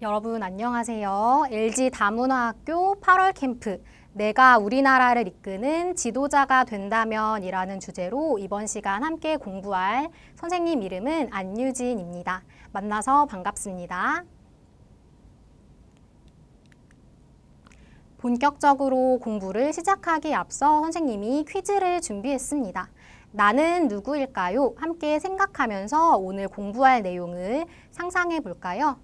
여러분 안녕하세요. LG 다문화학교 8월 캠프 내가 우리나라를 이끄는 지도자가 된다면 이라는 주제로 이번 시간 함께 공부할 선생님 이름은 안유진입니다. 만나서 반갑습니다. 본격적으로 공부를 시작하기에 앞서 선생님이 퀴즈를 준비했습니다. 나는 누구일까요? 함께 생각하면서 오늘 공부할 내용을 상상해 볼까요?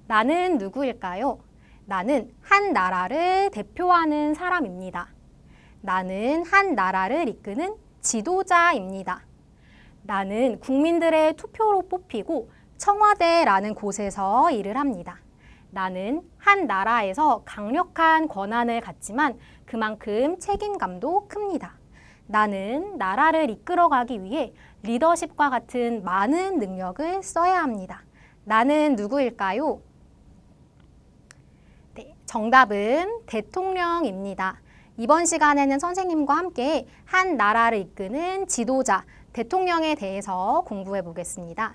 나는 누구일까요? 나는 한 나라를 대표하는 사람입니다. 나는 한 나라를 이끄는 지도자입니다. 나는 국민들의 투표로 뽑히고 청와대라는 곳에서 일을 합니다. 나는 한 나라에서 강력한 권한을 갖지만 그만큼 책임감도 큽니다. 나는 나라를 이끌어가기 위해 리더십과 같은 많은 능력을 써야 합니다. 나는 누구일까요? 네, 정답은 대통령입니다. 이번 시간에는 선생님과 함께 한 나라를 이끄는 지도자, 대통령에 대해서 공부해 보겠습니다.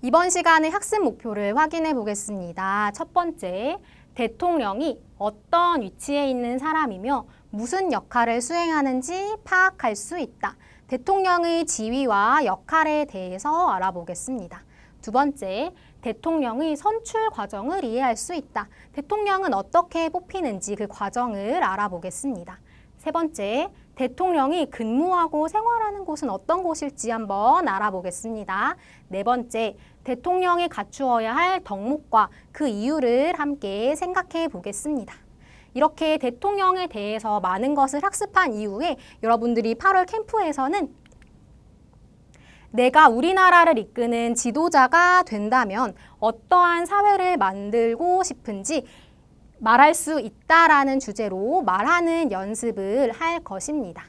이번 시간의 학습 목표를 확인해 보겠습니다. 첫 번째, 대통령이 어떤 위치에 있는 사람이며 무슨 역할을 수행하는지 파악할 수 있다. 대통령의 지위와 역할에 대해서 알아보겠습니다. 두 번째, 대통령의 선출 과정을 이해할 수 있다. 대통령은 어떻게 뽑히는지 그 과정을 알아보겠습니다. 세 번째, 대통령이 근무하고 생활하는 곳은 어떤 곳일지 한번 알아보겠습니다. 네 번째, 대통령이 갖추어야 할 덕목과 그 이유를 함께 생각해 보겠습니다. 이렇게 대통령에 대해서 많은 것을 학습한 이후에 여러분들이 8월 캠프에서는 내가 우리나라를 이끄는 지도자가 된다면 어떠한 사회를 만들고 싶은지 말할 수 있다라는 주제로 말하는 연습을 할 것입니다.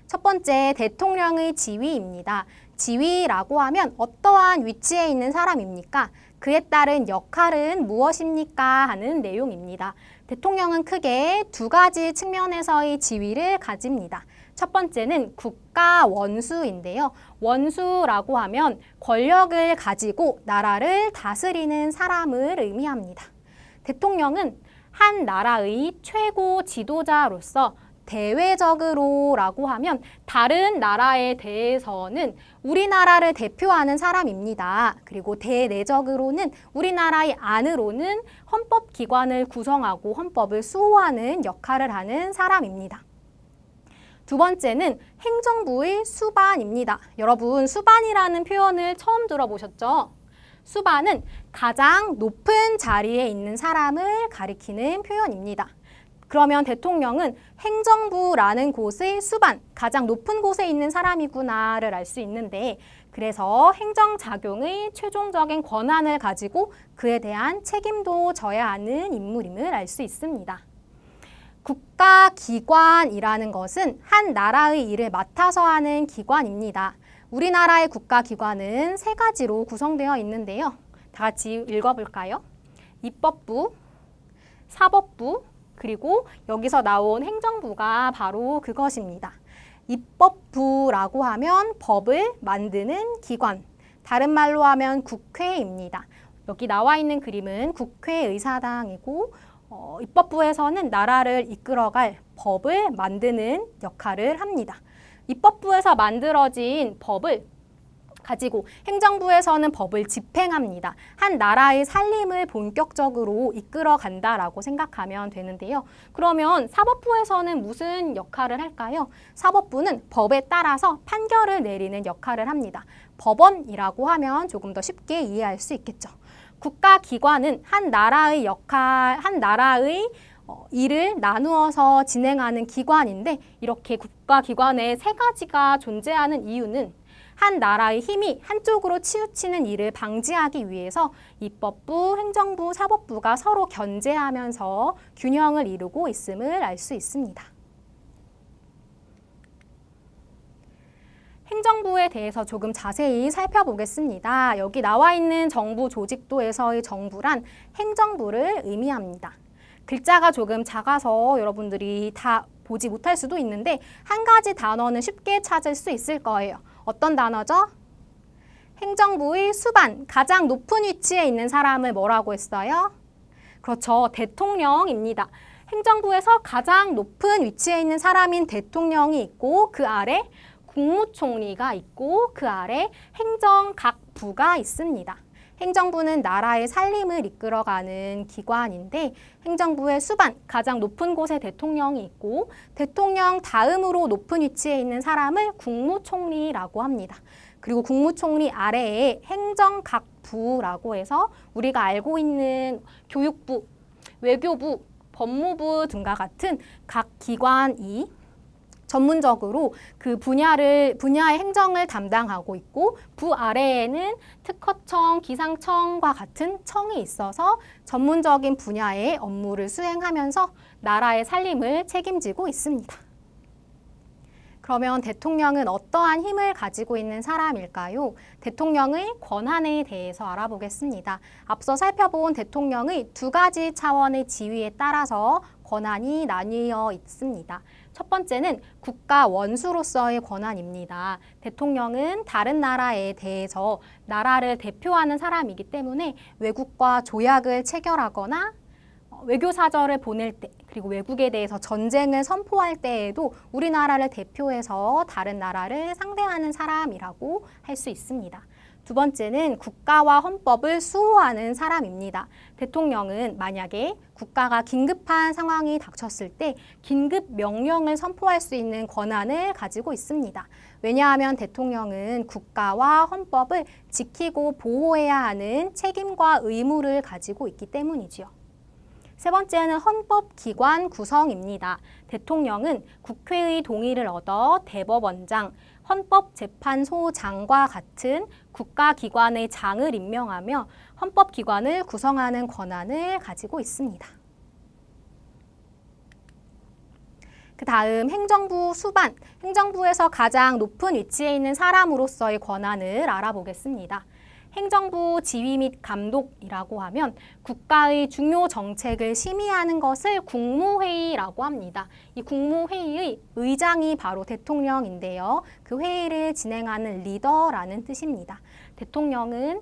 첫 번째, 대통령의 지위입니다. 지위라고 하면 어떠한 위치에 있는 사람입니까? 그에 따른 역할은 무엇입니까? 하는 내용입니다. 대통령은 크게 두 가지 측면에서의 지위를 가집니다. 첫 번째는 국가 원수인데요. 원수라고 하면 권력을 가지고 나라를 다스리는 사람을 의미합니다. 대통령은 한 나라의 최고 지도자로서 대외적으로라고 하면 다른 나라에 대해서는 우리나라를 대표하는 사람입니다. 그리고 대내적으로는 우리나라의 안으로는 헌법기관을 구성하고 헌법을 수호하는 역할을 하는 사람입니다. 두 번째는 행정부의 수반입니다. 여러분, 수반이라는 표현을 처음 들어보셨죠? 수반은 가장 높은 자리에 있는 사람을 가리키는 표현입니다. 그러면 대통령은 행정부라는 곳의 수반, 가장 높은 곳에 있는 사람이구나를 알 수 있는데, 그래서 행정작용의 최종적인 권한을 가지고 그에 대한 책임도 져야 하는 인물임을 알 수 있습니다. 국가기관이라는 것은 한 나라의 일을 맡아서 하는 기관입니다. 우리나라의 국가기관은 세 가지로 구성되어 있는데요. 다 같이 읽어볼까요? 입법부, 사법부, 그리고 여기서 나온 행정부가 바로 그것입니다. 입법부라고 하면 법을 만드는 기관, 다른 말로 하면 국회입니다. 여기 나와 있는 그림은 국회의사당이고 입법부에서는 나라를 이끌어갈 법을 만드는 역할을 합니다. 입법부에서 만들어진 법을 가지고 행정부에서는 법을 집행합니다. 한 나라의 살림을 본격적으로 이끌어 간다라고 생각하면 되는데요. 그러면 사법부에서는 무슨 역할을 할까요? 사법부는 법에 따라서 판결을 내리는 역할을 합니다. 법원이라고 하면 조금 더 쉽게 이해할 수 있겠죠. 국가기관은 한 나라의 역할, 한 나라의 일을 나누어서 진행하는 기관인데, 이렇게 국가기관에 세 가지가 존재하는 이유는 한 나라의 힘이 한쪽으로 치우치는 일을 방지하기 위해서 입법부, 행정부, 사법부가 서로 견제하면서 균형을 이루고 있음을 알 수 있습니다. 행정부에 대해서 조금 자세히 살펴보겠습니다. 여기 나와 있는 정부 조직도에서의 정부란 행정부를 의미합니다. 글자가 조금 작아서 여러분들이 다 보지 못할 수도 있는데 한 가지 단어는 쉽게 찾을 수 있을 거예요. 어떤 단어죠? 행정부의 수반, 가장 높은 위치에 있는 사람을 뭐라고 했어요? 그렇죠. 대통령입니다. 행정부에서 가장 높은 위치에 있는 사람인 대통령이 있고 그 아래 국무총리가 있고 그 아래 행정각부가 있습니다. 행정부는 나라의 살림을 이끌어가는 기관인데 행정부의 수반, 가장 높은 곳에 대통령이 있고 대통령 다음으로 높은 위치에 있는 사람을 국무총리라고 합니다. 그리고 국무총리 아래에 행정각부라고 해서 우리가 알고 있는 교육부, 외교부, 법무부 등과 같은 각 기관이 전문적으로 그 분야의 행정을 담당하고 있고 부 아래에는 특허청, 기상청과 같은 청이 있어서 전문적인 분야의 업무를 수행하면서 나라의 살림을 책임지고 있습니다. 그러면 대통령은 어떠한 힘을 가지고 있는 사람일까요? 대통령의 권한에 대해서 알아보겠습니다. 앞서 살펴본 대통령의 두 가지 차원의 지위에 따라서 권한이 나뉘어 있습니다. 첫 번째는 국가 원수로서의 권한입니다. 대통령은 다른 나라에 대해서 나라를 대표하는 사람이기 때문에 외국과 조약을 체결하거나 외교사절을 보낼 때 그리고 외국에 대해서 전쟁을 선포할 때에도 우리나라를 대표해서 다른 나라를 상대하는 사람이라고 할 수 있습니다. 두 번째는 국가와 헌법을 수호하는 사람입니다. 대통령은 만약에 국가가 긴급한 상황이 닥쳤을 때 긴급 명령을 선포할 수 있는 권한을 가지고 있습니다. 왜냐하면 대통령은 국가와 헌법을 지키고 보호해야 하는 책임과 의무를 가지고 있기 때문이지요. 세 번째는 헌법기관 구성입니다. 대통령은 국회의 동의를 얻어 대법원장, 헌법재판소장과 같은 국가기관의 장을 임명하며 헌법기관을 구성하는 권한을 가지고 있습니다. 그 다음 행정부 수반, 행정부에서 가장 높은 위치에 있는 사람으로서의 권한을 알아보겠습니다. 행정부 지휘 및 감독이라고 하면 국가의 중요 정책을 심의하는 것을 국무회의라고 합니다. 이 국무회의의 의장이 바로 대통령인데요. 그 회의를 진행하는 리더라는 뜻입니다. 대통령은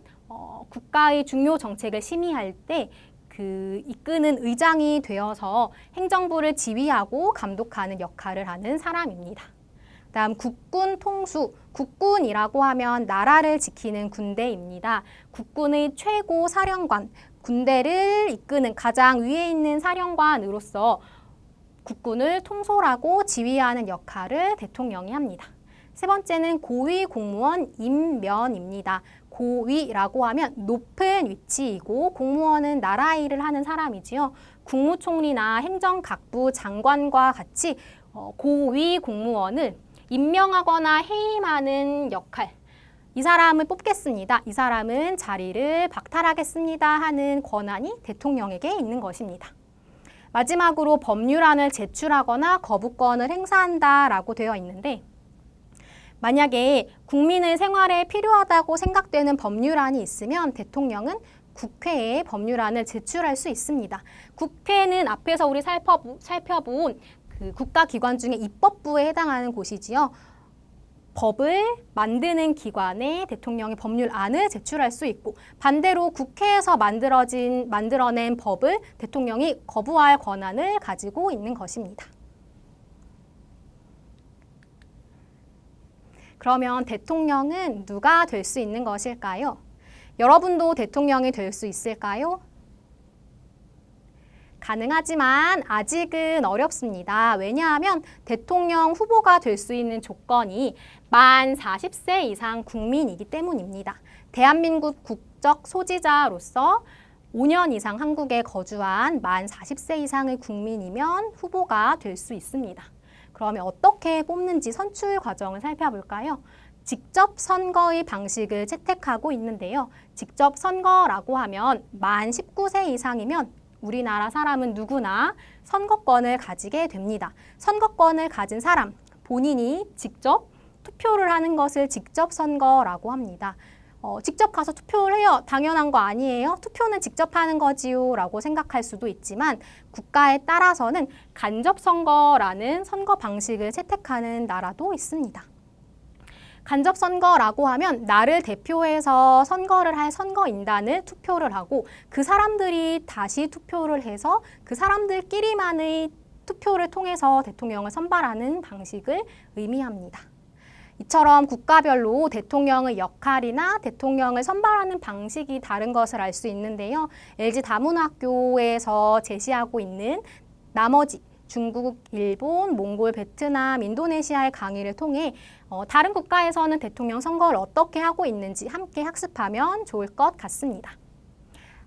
국가의 중요 정책을 심의할 때 그 이끄는 의장이 되어서 행정부를 지휘하고 감독하는 역할을 하는 사람입니다. 다음 국군 통수, 국군이라고 하면 나라를 지키는 군대입니다. 국군의 최고 사령관, 군대를 이끄는 가장 위에 있는 사령관으로서 국군을 통솔하고 지휘하는 역할을 대통령이 합니다. 세 번째는 고위 공무원 임면입니다. 고위라고 하면 높은 위치이고 공무원은 나라 일을 하는 사람이지요. 국무총리나 행정각부 장관과 같이 고위 공무원을 임명하거나 해임하는 역할, 이 사람을 뽑겠습니다. 이 사람은 자리를 박탈하겠습니다 하는 권한이 대통령에게 있는 것입니다. 마지막으로 법률안을 제출하거나 거부권을 행사한다라고 되어 있는데 만약에 국민의 생활에 필요하다고 생각되는 법률안이 있으면 대통령은 국회에 법률안을 제출할 수 있습니다. 국회는 앞에서 우리 살펴본 그 국가기관 중에 입법부에 해당하는 곳이지요. 법을 만드는 기관에 대통령이 법률안을 제출할 수 있고 반대로 국회에서 만들어낸 법을 대통령이 거부할 권한을 가지고 있는 것입니다. 그러면 대통령은 누가 될 수 있는 것일까요? 여러분도 대통령이 될 수 있을까요? 가능하지만 아직은 어렵습니다. 왜냐하면 대통령 후보가 될 수 있는 조건이 만 40세 이상 국민이기 때문입니다. 대한민국 국적 소지자로서 5년 이상 한국에 거주한 만 40세 이상의 국민이면 후보가 될 수 있습니다. 그러면 어떻게 뽑는지 선출 과정을 살펴볼까요? 직접 선거의 방식을 채택하고 있는데요. 직접 선거라고 하면 만 19세 이상이면 우리나라 사람은 누구나 선거권을 가지게 됩니다. 선거권을 가진 사람, 본인이 직접 투표를 하는 것을 직접 선거라고 합니다. 직접 가서 투표를 해요. 당연한 거 아니에요? 투표는 직접 하는 거지요 라고 생각할 수도 있지만 국가에 따라서는 간접 선거라는 선거 방식을 채택하는 나라도 있습니다. 간접선거라고 하면 나를 대표해서 선거를 할 선거인단을 투표를 하고 그 사람들이 다시 투표를 해서 그 사람들끼리만의 투표를 통해서 대통령을 선발하는 방식을 의미합니다. 이처럼 국가별로 대통령의 역할이나 대통령을 선발하는 방식이 다른 것을 알 수 있는데요. LG 다문학교에서 제시하고 있는 나머지 중국, 일본, 몽골, 베트남, 인도네시아의 강의를 통해 다른 국가에서는 대통령 선거를 어떻게 하고 있는지 함께 학습하면 좋을 것 같습니다.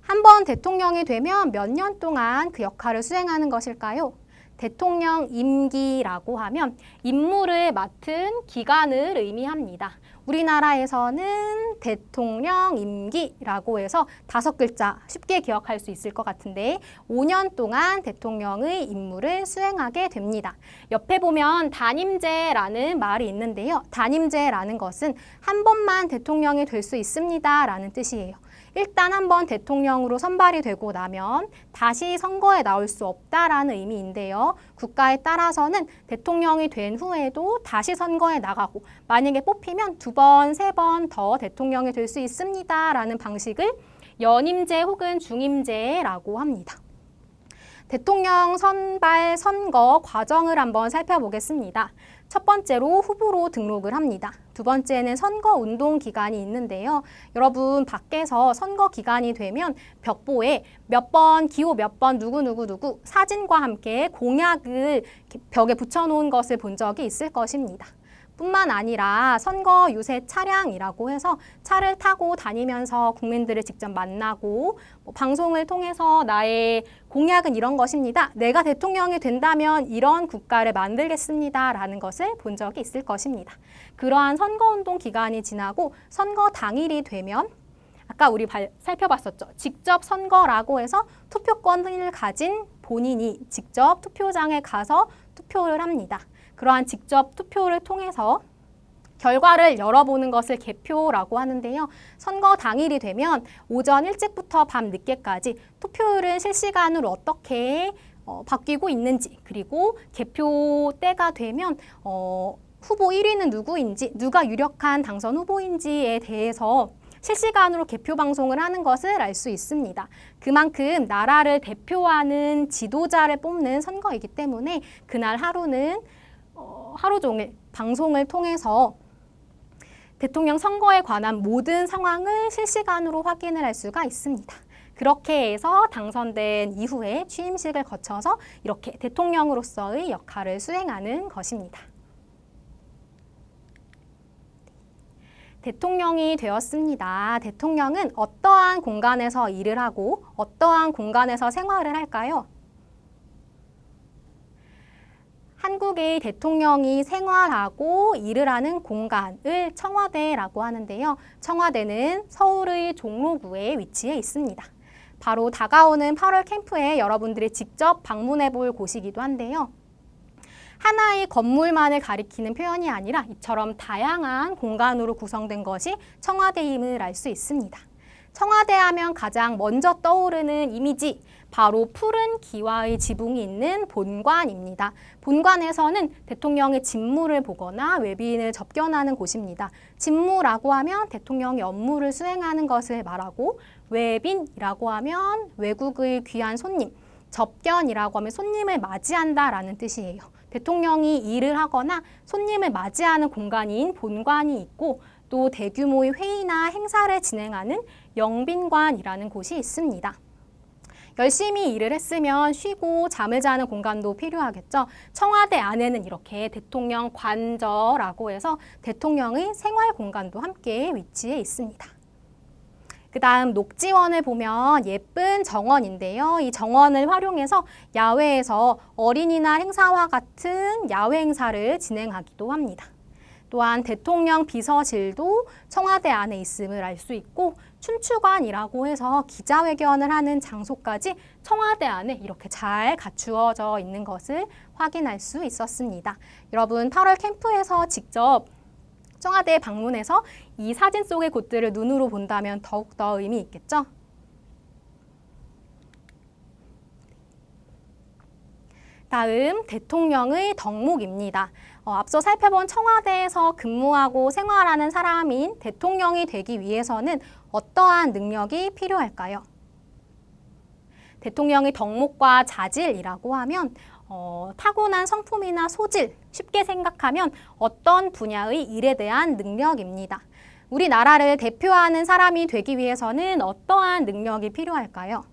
한번 대통령이 되면 몇 년 동안 그 역할을 수행하는 것일까요? 대통령 임기라고 하면 임무를 맡은 기간을 의미합니다. 우리나라에서는 대통령 임기라고 해서 5글자 쉽게 기억할 수 있을 것 같은데 5년 동안 대통령의 임무를 수행하게 됩니다. 옆에 보면 단임제라는 말이 있는데요. 단임제라는 것은 한 번만 대통령이 될 수 있습니다 라는 뜻이에요. 일단 한번 대통령으로 선발이 되고 나면 다시 선거에 나올 수 없다라는 의미인데요. 국가에 따라서는 대통령이 된 후에도 다시 선거에 나가고 만약에 뽑히면 2번, 3번 더 대통령이 될 수 있습니다라는 방식을 연임제 혹은 중임제라고 합니다. 대통령 선발 선거 과정을 한번 살펴보겠습니다. 첫 번째로 후보로 등록을 합니다. 두 번째는 선거 운동 기간이 있는데요. 여러분 밖에서 선거 기간이 되면 벽보에 몇 번, 기호 몇 번, 누구 사진과 함께 공약을 벽에 붙여놓은 것을 본 적이 있을 것입니다. 뿐만 아니라 선거 유세 차량이라고 해서 차를 타고 다니면서 국민들을 직접 만나고 방송을 통해서 나의 공약은 이런 것입니다. 내가 대통령이 된다면 이런 국가를 만들겠습니다. 라는 것을 본 적이 있을 것입니다. 그러한 선거운동 기간이 지나고 선거 당일이 되면 아까 우리 살펴봤었죠. 직접 선거라고 해서 투표권을 가진 본인이 직접 투표장에 가서 투표를 합니다. 그러한 직접 투표를 통해서 결과를 열어보는 것을 개표라고 하는데요. 선거 당일이 되면 오전 일찍부터 밤 늦게까지 투표율은 실시간으로 어떻게 바뀌고 있는지 그리고 개표 때가 되면 후보 1위는 누구인지 누가 유력한 당선 후보인지에 대해서 실시간으로 개표 방송을 하는 것을 알 수 있습니다. 그만큼 나라를 대표하는 지도자를 뽑는 선거이기 때문에 그날 하루는 하루 종일 방송을 통해서 대통령 선거에 관한 모든 상황을 실시간으로 확인을 할 수가 있습니다. 그렇게 해서 당선된 이후에 취임식을 거쳐서 이렇게 대통령으로서의 역할을 수행하는 것입니다. 대통령이 되었습니다. 대통령은 어떠한 공간에서 일을 하고 어떠한 공간에서 생활을 할까요? 한국의 대통령이 생활하고 일을 하는 공간을 청와대라고 하는데요. 청와대는 서울의 종로구에 위치해 있습니다. 바로 다가오는 8월 캠프에 여러분들이 직접 방문해 볼 곳이기도 한데요. 하나의 건물만을 가리키는 표현이 아니라 이처럼 다양한 공간으로 구성된 것이 청와대임을 알 수 있습니다. 청와대 하면 가장 먼저 떠오르는 이미지, 바로 푸른 기와의 지붕이 있는 본관입니다. 본관에서는 대통령의 직무를 보거나 외빈을 접견하는 곳입니다. 직무라고 하면 대통령이 업무를 수행하는 것을 말하고 외빈이라고 하면 외국의 귀한 손님, 접견이라고 하면 손님을 맞이한다라는 뜻이에요. 대통령이 일을 하거나 손님을 맞이하는 공간인 본관이 있고 또 대규모의 회의나 행사를 진행하는 영빈관이라는 곳이 있습니다. 열심히 일을 했으면 쉬고 잠을 자는 공간도 필요하겠죠. 청와대 안에는 이렇게 대통령 관저라고 해서 대통령의 생활 공간도 함께 위치해 있습니다. 그 다음 녹지원을 보면 예쁜 정원인데요. 이 정원을 활용해서 야외에서 어린이날 행사와 같은 야외 행사를 진행하기도 합니다. 또한 대통령 비서실도 청와대 안에 있음을 알 수 있고 춘추관이라고 해서 기자회견을 하는 장소까지 청와대 안에 이렇게 잘 갖추어져 있는 것을 확인할 수 있었습니다. 여러분 8월 캠프에서 직접 청와대에 방문해서 이 사진 속의 곳들을 눈으로 본다면 더욱더 의미 있겠죠? 다음 대통령의 덕목입니다. 앞서 살펴본 청와대에서 근무하고 생활하는 사람인 대통령이 되기 위해서는 어떠한 능력이 필요할까요? 대통령의 덕목과 자질이라고 하면 타고난 성품이나 소질, 쉽게 생각하면 어떤 분야의 일에 대한 능력입니다. 우리나라를 대표하는 사람이 되기 위해서는 어떠한 능력이 필요할까요?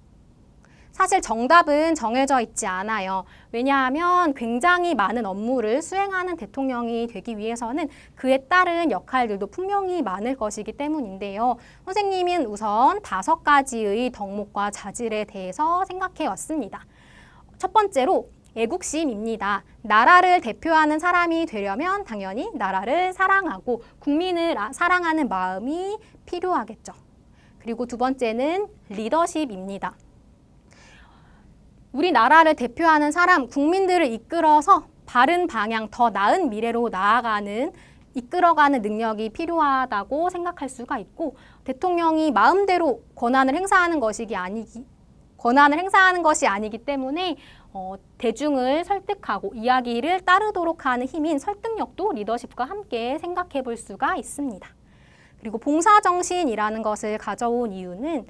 사실 정답은 정해져 있지 않아요. 왜냐하면 굉장히 많은 업무를 수행하는 대통령이 되기 위해서는 그에 따른 역할들도 분명히 많을 것이기 때문인데요. 선생님은 우선 5가지의 덕목과 자질에 대해서 생각해 왔습니다. 첫 번째로 애국심입니다. 나라를 대표하는 사람이 되려면 당연히 나라를 사랑하고 국민을 사랑하는 마음이 필요하겠죠. 그리고 두 번째는 리더십입니다. 우리나라를 대표하는 사람, 국민들을 이끌어서 바른 방향, 더 나은 미래로 이끌어가는 능력이 필요하다고 생각할 수가 있고, 대통령이 마음대로 권한을 행사하는 것이 아니기 때문에 대중을 설득하고 이야기를 따르도록 하는 힘인 설득력도 리더십과 함께 생각해 볼 수가 있습니다. 그리고 봉사정신이라는 것을 가져온 이유는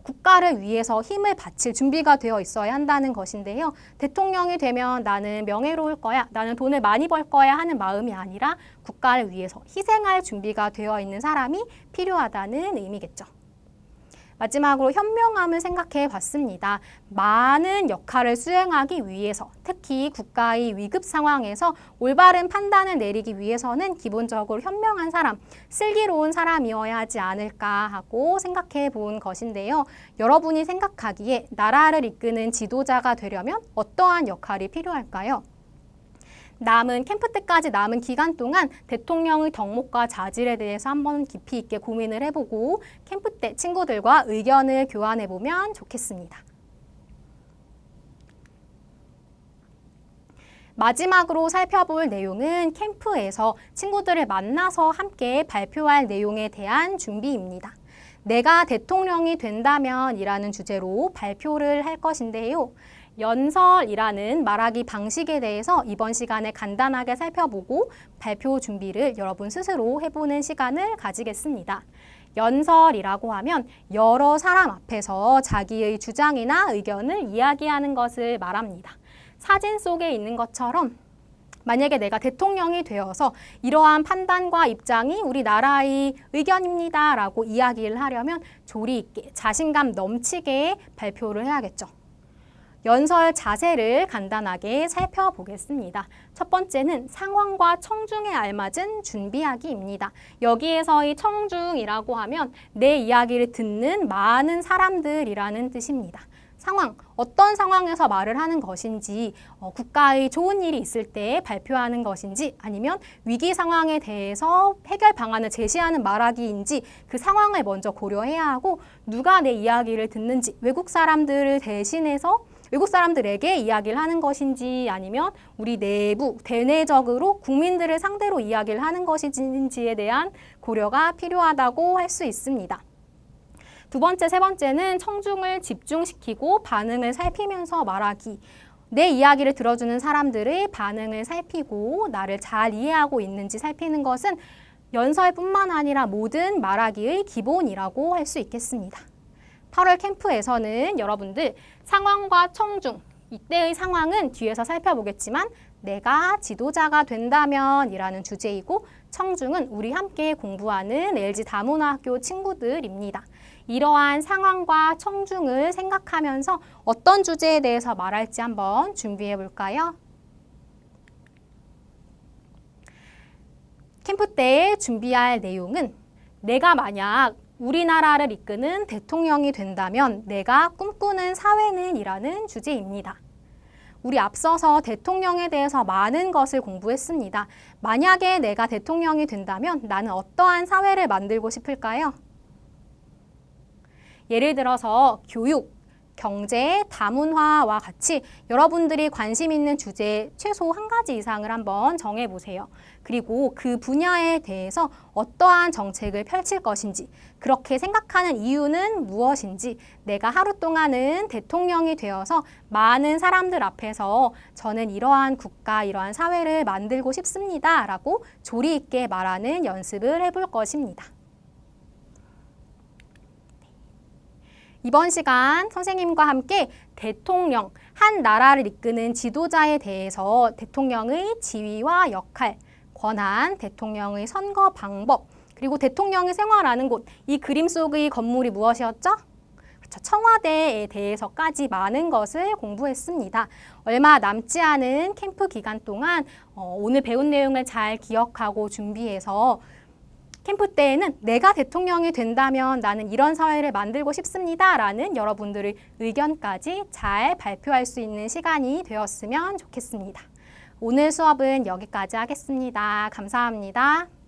국가를 위해서 힘을 바칠 준비가 되어 있어야 한다는 것인데요. 대통령이 되면 나는 명예로울 거야, 나는 돈을 많이 벌 거야 하는 마음이 아니라 국가를 위해서 희생할 준비가 되어 있는 사람이 필요하다는 의미겠죠. 마지막으로 현명함을 생각해 봤습니다. 많은 역할을 수행하기 위해서, 특히 국가의 위급 상황에서 올바른 판단을 내리기 위해서는 기본적으로 현명한 사람, 슬기로운 사람이어야 하지 않을까 하고 생각해 본 것인데요. 여러분이 생각하기에 나라를 이끄는 지도자가 되려면 어떠한 역할이 필요할까요? 캠프 때까지 남은 기간 동안 대통령의 덕목과 자질에 대해서 한번 깊이 있게 고민을 해보고 캠프 때 친구들과 의견을 교환해보면 좋겠습니다. 마지막으로 살펴볼 내용은 캠프에서 친구들을 만나서 함께 발표할 내용에 대한 준비입니다. 내가 대통령이 된다면 이라는 주제로 발표를 할 것인데요. 연설이라는 말하기 방식에 대해서 이번 시간에 간단하게 살펴보고 발표 준비를 여러분 스스로 해보는 시간을 가지겠습니다. 연설이라고 하면 여러 사람 앞에서 자기의 주장이나 의견을 이야기하는 것을 말합니다. 사진 속에 있는 것처럼 만약에 내가 대통령이 되어서 이러한 판단과 입장이 우리나라의 의견입니다 라고 이야기를 하려면 조리 있게 자신감 넘치게 발표를 해야겠죠. 연설 자세를 간단하게 살펴보겠습니다. 첫 번째는 상황과 청중에 알맞은 준비하기입니다. 여기에서의 청중이라고 하면 내 이야기를 듣는 많은 사람들이라는 뜻입니다. 상황, 어떤 상황에서 말을 하는 것인지, 국가의 좋은 일이 있을 때 발표하는 것인지, 아니면 위기 상황에 대해서 해결 방안을 제시하는 말하기인지 그 상황을 먼저 고려해야 하고, 누가 내 이야기를 듣는지, 외국 사람들에게 이야기를 하는 것인지, 아니면 우리 내부 대내적으로 국민들을 상대로 이야기를 하는 것인지에 대한 고려가 필요하다고 할 수 있습니다. 두 번째, 세 번째는 청중을 집중시키고 반응을 살피면서 말하기. 내 이야기를 들어주는 사람들의 반응을 살피고 나를 잘 이해하고 있는지 살피는 것은 연설뿐만 아니라 모든 말하기의 기본이라고 할 수 있겠습니다. 8월 캠프에서는 여러분들 상황과 청중, 이때의 상황은 뒤에서 살펴보겠지만 내가 지도자가 된다면 이라는 주제이고, 청중은 우리 함께 공부하는 LG 다문화학교 친구들입니다. 이러한 상황과 청중을 생각하면서 어떤 주제에 대해서 말할지 한번 준비해 볼까요? 캠프 때 준비할 내용은 내가 만약 우리나라를 이끄는 대통령이 된다면 내가 꿈꾸는 사회는 이라는 주제입니다. 우리 앞서서 대통령에 대해서 많은 것을 공부했습니다. 만약에 내가 대통령이 된다면 나는 어떠한 사회를 만들고 싶을까요? 예를 들어서 교육, 경제, 다문화와 같이 여러분들이 관심 있는 주제 최소 한 가지 이상을 한번 정해보세요. 그리고 그 분야에 대해서 어떠한 정책을 펼칠 것인지, 그렇게 생각하는 이유는 무엇인지, 내가 하루 동안은 대통령이 되어서 많은 사람들 앞에서 저는 이러한 국가, 이러한 사회를 만들고 싶습니다 라고 조리 있게 말하는 연습을 해볼 것입니다. 이번 시간 선생님과 함께 대통령, 한 나라를 이끄는 지도자에 대해서 대통령의 지위와 역할, 권한, 대통령의 선거 방법, 그리고 대통령이 생활하는 곳, 이 그림 속의 건물이 무엇이었죠? 그렇죠. 청와대에 대해서까지 많은 것을 공부했습니다. 얼마 남지 않은 캠프 기간 동안 오늘 배운 내용을 잘 기억하고 준비해서 캠프 때에는 내가 대통령이 된다면 나는 이런 사회를 만들고 싶습니다 라는 여러분들의 의견까지 잘 발표할 수 있는 시간이 되었으면 좋겠습니다. 오늘 수업은 여기까지 하겠습니다. 감사합니다.